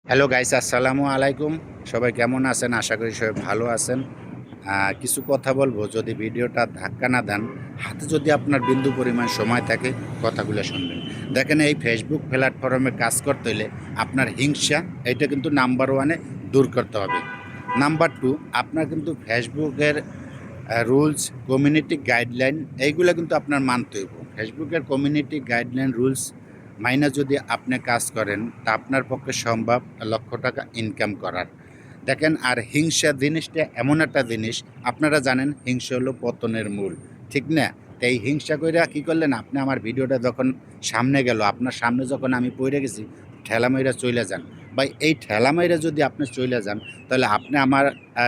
Hello guys, আসসালামু আলাইকুম। সবাই কেমন আছেন? আশা করি সবাই ভালো আছেন। কিছু কথা বলবো, যদি ভিডিওটা ধাক্কা না দেন, হাতে যদি আপনার বিন্দু পরিমাণ সময় থাকে, কথাগুলো শুনবেন। দেখেন, এই ফেসবুক প্ল্যাটফর্মে কাজ করতে হলে আপনার হিংসা, এটা কিন্তু নাম্বার ওয়ানে দূর করতে হবে। নাম্বার টু, আপনার কিন্তু ফেসবুকের রুলস, কমিউনিটি গাইডলাইন, এইগুলো কিন্তু আপনার মানতে হইব। ফেসবুকের কমিউনিটি গাইডলাইন, রুলস মাইনা যদি আপনি কাজ করেন, তা আপনার পক্ষে সম্ভব লক্ষ টাকা ইনকাম করার। দেখেন, আর হিংসা জিনিসটা এমন একটা জিনিস, আপনারা জানেন হিংসা হলো পতনের মূল, ঠিক না? তাই এই হিংসা কইরা কী করলেন, আপনি আমার ভিডিওটা যখন সামনে গেল, আপনার সামনে যখন আমি পড়ে গেছি, ঠেলা মাইরা চইলা যান। বা এই ঠেলা মাইরা যদি আপনি চইলা যান, তাহলে আপনি আমার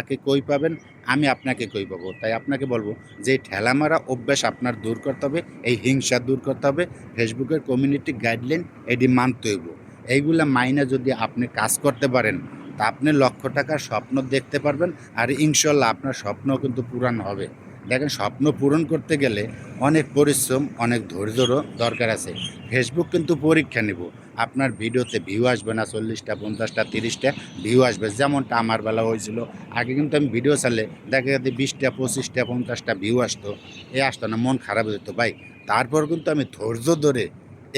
কে কই পাবেন, আমি আপনাকে কই পাবো। তাই আপনাকে বলবো যে এই ঠেলা মারা অভ্যাস আপনার দূর করতে হবে, এই হিংসা দূর করতে হবে। ফেসবুকের কমিউনিটি গাইডলাইন এটি মানতে হইব। এইগুলা মাইনা যদি আপনি কাজ করতে পারেন, তা আপনি লক্ষ টাকার স্বপ্ন দেখতে পারবেন। আর ইনশাল্লাহ আপনার স্বপ্ন কিন্তু পূরণ হবে। দেখেন, স্বপ্ন পূরণ করতে গেলে অনেক পরিশ্রম, অনেক ধৈর্যরও দরকার আছে। ফেসবুক কিন্তু পরীক্ষা নেব। আপনার ভিডিওতে ভিউ আসবে না 40টা, 50টা, 30টা ভিউ আসবে, যেমনটা আমার বেলা হয়েছিল। আগে কিন্তু আমি ভিডিও ছাড়লে দেখা যেত 20টা, 25টা, 50টা ভিউ আসতো। আসতো না, মন খারাপ হয়ে যেত ভাই। তারপর কিন্তু আমি ধৈর্য ধরে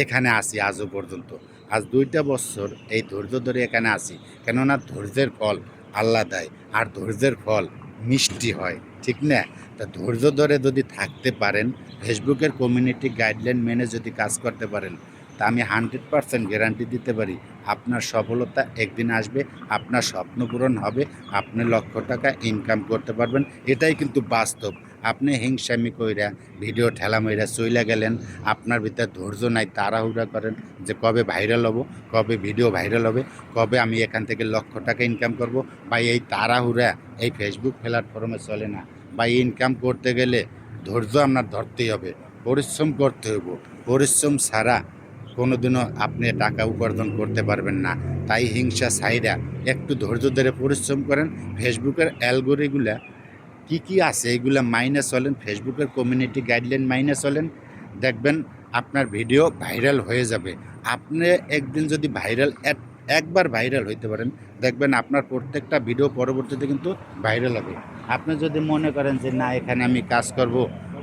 এখানে আসি আজও পর্যন্ত। আজ 2টা বছর এই ধৈর্য ধরে এখানে আসি। কেননা ধৈর্যের ফল আল্লাহ দেয়, আর ধৈর্যের ফল মিষ্টি হয়, ঠিক না? তা ধৈর্য ধরে যদি থাকতে পারেন, ফেসবুকের কমিউনিটি গাইডলাইন মেনে যদি কাজ করতে পারেন, তা আমি 100% গ্যারান্টি দিতে পারি আপনার সফলতা একদিন আসবে, আপনার স্বপ্ন পূরণ হবে, আপনি লক্ষ টাকা ইনকাম করতে পারবেন। এটাই কিন্তু বাস্তব। আপনি হিংসামি কইরা ভিডিও ঠেলা মাইরা চইলা গেলেন, আপনার ভিতরে ধৈর্য নাই, তাড়াহুড়া করেন যে কবে ভাইরাল হব, কবে ভিডিও ভাইরাল হবে, কবে আমি এখান থেকে লক্ষ টাকা ইনকাম করব। বা এই তাড়াহুড়া এই ফেসবুক প্ল্যাটফর্মে চলে না। বা ইনকাম করতে গেলে ধৈর্য আপনার ধরতেই হবে, পরিশ্রম করতে হইব। পরিশ্রম ছাড়া কোনোদিনও আপনি টাকা উপার্জন করতে পারবেন না। তাই হিংসা ছাইরা একটু ধৈর্য ধরে পরিশ্রম করেন। ফেসবুকের অ্যালগরিগুলা কি আছে এগুলা মাইনে চলেন, ফেসবুকের কমিউনিটি গাইডলাইন মাইনে চলেন। দেখবেন আপনার ভিডিও ভাইরাল হয়ে যাবে। আপনি একদিন যদি একবার ভাইরাল হইতে পারেন, দেখবেন আপনার প্রত্যেকটা ভিডিও পরবর্তীতে কিন্তু ভাইরাল হবে। আপনি যদি মনে করেন যে না, এখানে আমি কাজ করব,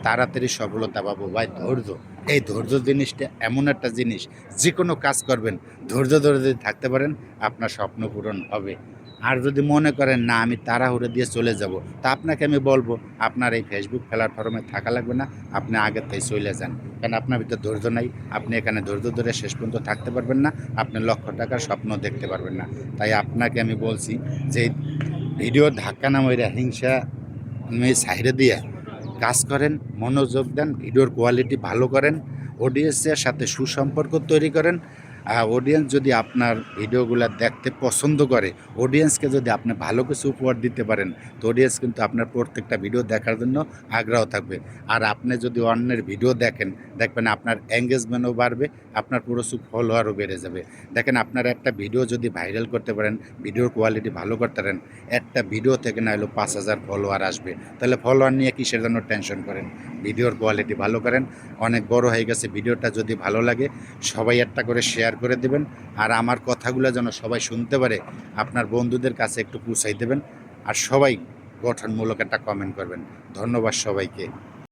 তাড়াতাড়ি সফলতা পাবো, ভাই ধৈর্য, এই ধৈর্য জিনিসটা এমন একটা জিনিস, যে কোনো কাজ করবেন ধৈর্য ধরে যদি থাকতে পারেন, আপনার স্বপ্ন পূরণ হবে। আর যদি মনে করেন না, আমি তাড়াহুড়ো দিয়ে চলে যাব, তা আপনাকে আমি বলবো আপনার এই ফেসবুক প্ল্যাটফর্মে থাকা লাগবে না, আপনি আগের থেকে চলে যান। কারণ আপনার ভিতরে ধৈর্য নাই, আপনি এখানে ধৈর্য ধরে শেষ পর্যন্ত থাকতে পারবেন না, আপনি লক্ষ টাকার স্বপ্ন দেখতে পারবেন না। তাই আপনাকে আমি বলছি যে ভিডিও ধাক্কা না মাইরা হিংসা সাইডে দিয়ে কাজ করেন, মনোযোগ দেন, ভিডিওর কোয়ালিটি ভালো করেন, অডিয়েন্সের সাথে সুসম্পর্ক তৈরি করেন। অডিয়েন্স যদি আপনার ভিডিওগুলো দেখতে পছন্দ করে, অডিয়েন্সকে যদি আপনি ভালো কিছু উপহার দিতে পারেন, তো অডিয়েন্স কিন্তু আপনার প্রত্যেকটা ভিডিও দেখার জন্য আগ্রহ থাকবে। আর আপনি যদি অন্যের ভিডিও দেখেন, দেখবেন আপনার এঙ্গেজমেন্টও বাড়বে, আপনার প্রচুর ফলোয়ারও বেড়ে যাবে। দেখেন, আপনার একটা ভিডিও যদি ভাইরাল করতে পারেন, ভিডিওর কোয়ালিটি ভালো করতে পারেন, একটা ভিডিও থেকে না হলেও 5,000 ফলোয়ার আসবে। তাহলে ফলোয়ার নিয়ে কিসের জন্য টেনশন করেন? ভিডিওর কোয়ালিটি ভালো করেন। অনেক বড় হয়ে গেছে, ভিডিওটা যদি ভালো লাগে সবাই একটা করে শেয়ার করে দেবেন। আর আমার কথাগুলো যেন সবাই শুনতে পারে, আপনার বন্ধুদের কাছে একটু পৌঁছাই দেবেন। আর সবাই গঠনমূলক একটা কমেন্ট করবেন। ধন্যবাদ সবাইকে।